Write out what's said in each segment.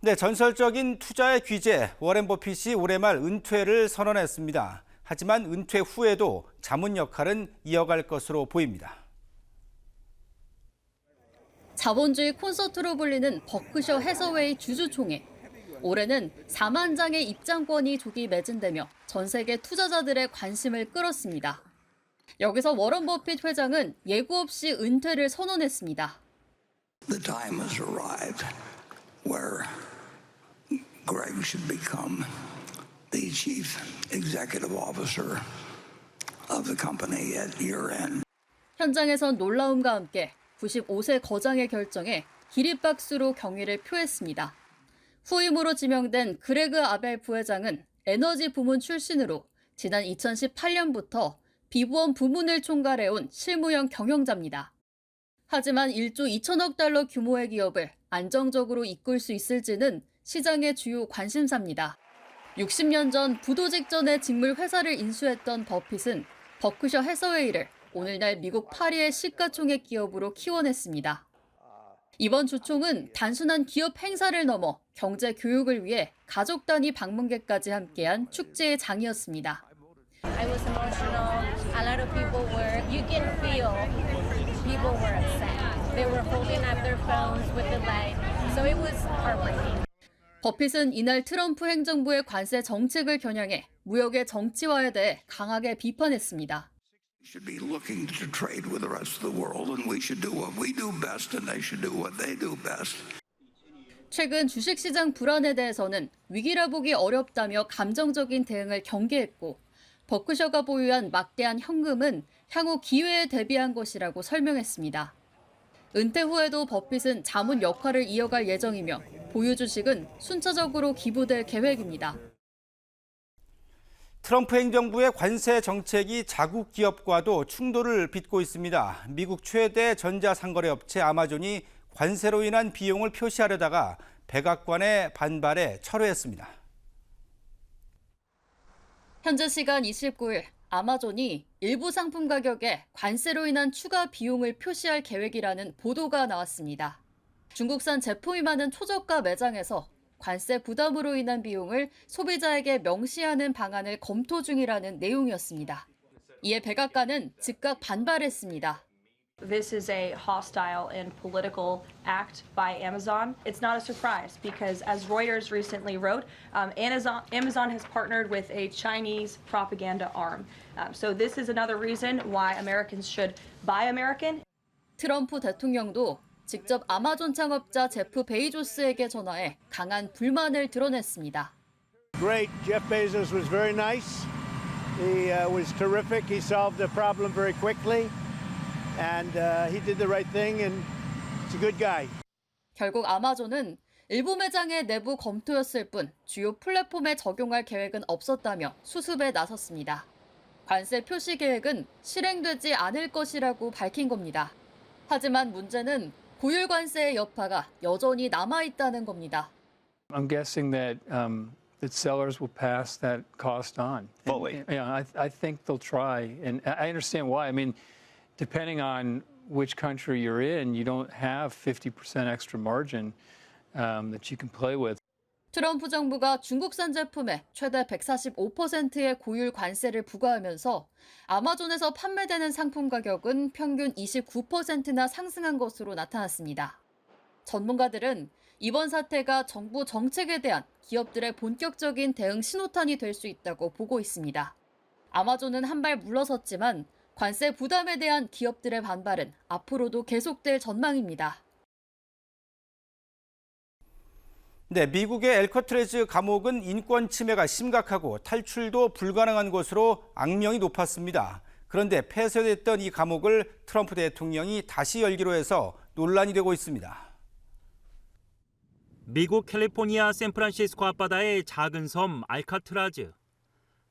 네, 전설적인 투자의 귀재 워렌 버핏이 올해 말 은퇴를 선언했습니다. 하지만 은퇴 후에도 자문 역할은 이어갈 것으로 보입니다. 자본주의 콘서트로 불리는 버크셔 해서웨이 주주총회. 올해는 4만 장의 입장권이 조기 매진되며 전 세계 투자자들의 관심을 끌었습니다. 여기서 워런 버핏 회장은 예고 없이 은퇴를 선언했습니다. The time has arrived where Greg should become the chief executive officer of the company at year end. 현장에선 놀라움과 함께 95세 거장의 결정에 기립박수로 경의를 표했습니다. 후임으로 지명된 그레그 아벨 부회장은 에너지 부문 출신으로 지난 2018년부터 비보험 부문을 총괄해온 실무형 경영자입니다. 하지만 1조 2천억 달러 규모의 기업을 안정적으로 이끌 수 있을지는 시장의 주요 관심사입니다. 60년 전 부도 직전에 직물 회사를 인수했던 버핏은 버크셔 해서웨이를 오늘날 미국 파리의 시가총액 기업으로 키워냈습니다. 이번 주총은 단순한 기업 행사를 넘어 경제 교육을 위해 가족 단위 방문객까지 함께한 축제의 장이었습니다. I was emotional. A lot of people were, you can feel people were upset. They were holding up their phones with the light. So it was heartbreaking. 버핏은 이날 트럼프 행정부의 관세 정책을 겨냥해 무역의 정치화에 대해 강하게 비판했습니다. We should be looking to trade with the rest of the world, and we should do what we do best, and they should do what they do best. 최근 주식시장 불안에 대해서는 위기라 보기 어렵다며 감정적인 대응을 경계했고 버크셔가 보유한 막대한 현금은 향후 기회에 대비한 것이라고 설명했습니다. 은퇴 후에도 버핏은 자문 역할을 이어갈 예정이며 보유 주식은 순차적으로 기부될 계획입니다. 트럼프 행정부의 관세 정책이 자국 기업과도 충돌을 빚고 있습니다. 미국 최대 전자상거래 업체 아마존이 관세로 인한 비용을 표시하려다가 백악관의 반발에 철회했습니다. 현재 시간 29일 아마존이 일부 상품 가격에 관세로 인한 추가 비용을 표시할 계획이라는 보도가 나왔습니다. 중국산 제품이 많은 초저가 매장에서 관세 부담으로 인한 비용을 소비자에게 명시하는 방안을 검토 중이라는 내용이었습니다. 이에 백악관은 즉각 반발했습니다. This is a hostile and political act by Amazon. It's not a surprise because, as Reuters recently wrote, Amazon has partnered with a Chinese propaganda arm. So this is another reason why Americans should buy American. 트럼프 대통령도 직접 아마존 창업자 제프 베이조스에게 전화해 강한 불만을 드러냈습니다. Great. Jeff Bezos was very nice. He was terrific. He solved the problem very quickly. And he did the right thing, and he's a good guy. 결국 아마존은 일부 매장의 내부 검토였을 뿐 주요 플랫폼에 적용할 계획은 없었다며 수습에 나섰습니다. 관세 표시 계획은 실행되지 않을 것이라고 밝힌 겁니다. 하지만 문제는 고율 관세의 여파가 여전히 남아있다는 겁니다. I'm guessing that sellers will pass that cost on. Fully. Yeah, I think they'll try, and I understand why. I mean, depending on which country you're in, you don't have 50% extra margin that you can play with. 트럼프 정부가 중국산 제품에 최대 145%의 고율 관세를 부과하면서 아마존에서 판매되는 상품 가격은 평균 29%나 상승한 것으로 나타났습니다. 전문가들은 이번 사태가 정부 정책에 대한 기업들의 본격적인 대응 신호탄이 될 수 있다고 보고 있습니다. 아마존은 한 발 물러섰지만 관세 부담에 대한 기업들의 반발은 앞으로도 계속될 전망입니다. 네, 미국의 엘커트레즈 감옥은 인권 침해가 심각하고 탈출도 불가능한 곳으로 악명이 높았습니다. 그런데 폐쇄됐던 이 감옥을 트럼프 대통령이 다시 열기로 해서 논란이 되고 있습니다. 미국 캘리포니아 샌프란시스코 앞바다의 작은 섬 알카트라즈.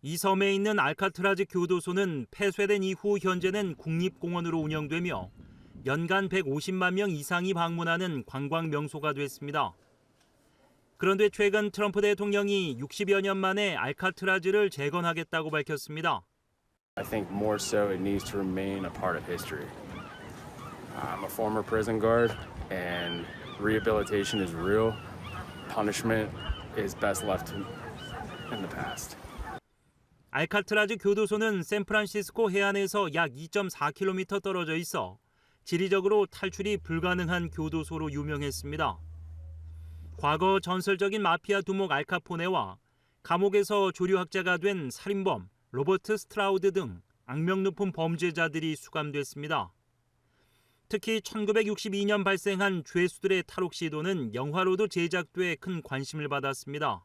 이 섬에 있는 알카트라즈 교도소는 폐쇄된 이후 현재는 국립공원으로 운영되며 연간 150만 명 이상이 방문하는 관광 명소가 됐습니다. 그런데 최근 트럼프 대통령이 60여 년 만에 알카트라즈를 재건하겠다고 밝혔습니다. I think more so it needs to remain a part of history. I'm a former prison guard and rehabilitation is real. punishment is best left in the past. 알카트라즈 교도소는 샌프란시스코 해안에서 약 2.4km 떨어져 있어 지리적으로 탈출이 불가능한 교도소로 유명했습니다. 과거 전설적인 마피아 두목 알카포네와 감옥에서 조류학자가 된 살인범 로버트 스트라우드 등 악명 높은 범죄자들이 수감됐습니다. 특히 1962년 발생한 죄수들의 탈옥 시도는 영화로도 제작돼 큰 관심을 받았습니다.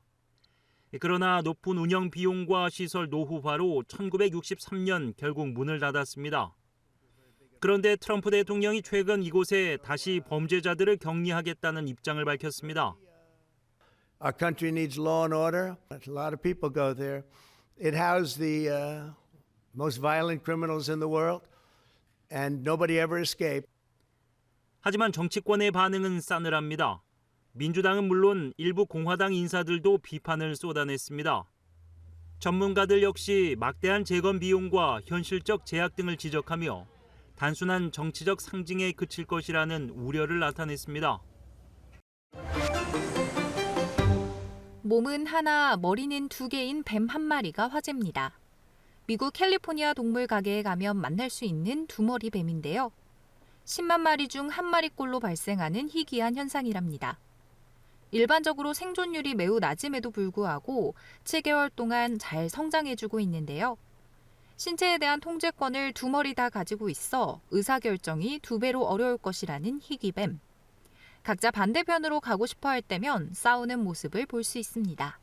그러나 높은 운영 비용과 시설 노후화로 1963년 결국 문을 닫았습니다. 그런데 트럼프 대통령이 최근 이곳에 다시 범죄자들을 격리하겠다는 입장을 밝혔습니다. Our country needs law and order. A lot of people go there. It housed the most violent criminals in the world, and nobody ever escaped. 하지만 정치권의 반응은 싸늘합니다. 민주당은 물론 일부 공화당 인사들도 비판을 쏟아냈습니다. 전문가들 역시 막대한 재건 비용과 현실적 제약 등을 지적하며 단순한 정치적 상징에 그칠 것이라는 우려를 나타냈습니다. 몸은 하나, 머리는 2개인 뱀 한 마리가 화제입니다. 미국 캘리포니아 동물 가게에 가면 만날 수 있는 두머리 뱀인데요. 10만 마리 중 1마리꼴로 발생하는 희귀한 현상이랍니다. 일반적으로 생존율이 매우 낮음에도 불구하고 7개월 동안 잘 성장해주고 있는데요. 신체에 대한 통제권을 2머리 다 가지고 있어 의사결정이 2배로 어려울 것이라는 희귀뱀. 각자 반대편으로 가고 싶어 할 때면 싸우는 모습을 볼 수 있습니다.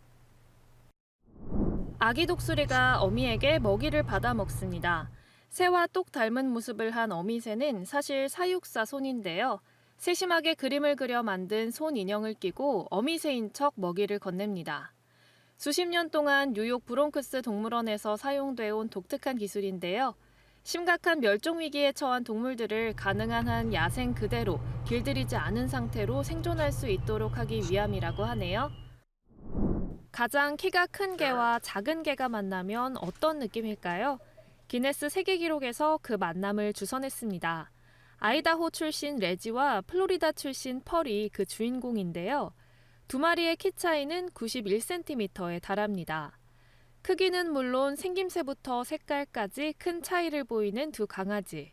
아기 독수리가 어미에게 먹이를 받아 먹습니다. 새와 똑 닮은 모습을 한 어미새는 사실 사육사 손인데요. 세심하게 그림을 그려 만든 손 인형을 끼고 어미새인 척 먹이를 건넵니다. 수십 년 동안 뉴욕 브롱크스 동물원에서 사용돼 온 독특한 기술인데요. 심각한 멸종 위기에 처한 동물들을 가능한 한 야생 그대로 길들이지 않은 상태로 생존할 수 있도록 하기 위함이라고 하네요. 가장 키가 큰 개와 작은 개가 만나면 어떤 느낌일까요? 기네스 세계 기록에서 그 만남을 주선했습니다. 아이다호 출신 레지와 플로리다 출신 펄이 그 주인공인데요. 2마리의 키 차이는 91cm에 달합니다. 크기는 물론 생김새부터 색깔까지 큰 차이를 보이는 두 강아지.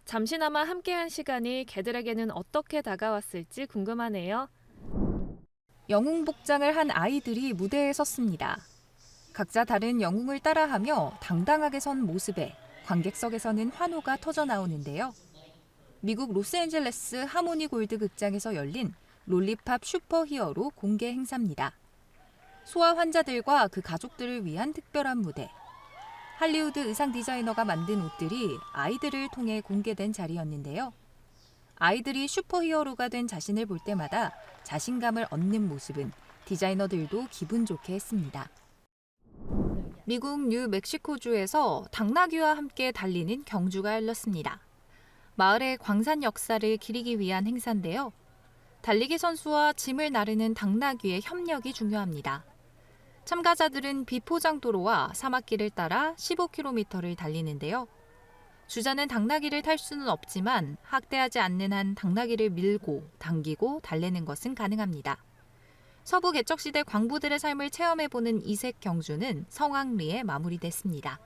잠시나마 함께한 시간이 개들에게는 어떻게 다가왔을지 궁금하네요. 영웅 복장을 한 아이들이 무대에 섰습니다. 각자 다른 영웅을 따라하며 당당하게 선 모습에 관객석에서는 환호가 터져 나오는데요. 미국 로스앤젤레스 하모니 골드 극장에서 열린 롤리팝 슈퍼히어로 공개 행사입니다. 소아 환자들과 그 가족들을 위한 특별한 무대. 할리우드 의상 디자이너가 만든 옷들이 아이들을 통해 공개된 자리였는데요. 아이들이 슈퍼히어로가 된 자신을 볼 때마다 자신감을 얻는 모습은 디자이너들도 기분 좋게 했습니다. 미국 뉴멕시코주에서 당나귀와 함께 달리는 경주가 열렸습니다. 마을의 광산 역사를 기리기 위한 행사인데요. 달리기 선수와 짐을 나르는 당나귀의 협력이 중요합니다. 참가자들은 비포장도로와 사막길을 따라 15km를 달리는데요. 주자는 당나귀를 탈 수는 없지만 학대하지 않는 한 당나귀를 밀고 당기고 달래는 것은 가능합니다. 서부 개척시대 광부들의 삶을 체험해보는 이색 경주는 성황리에 마무리됐습니다.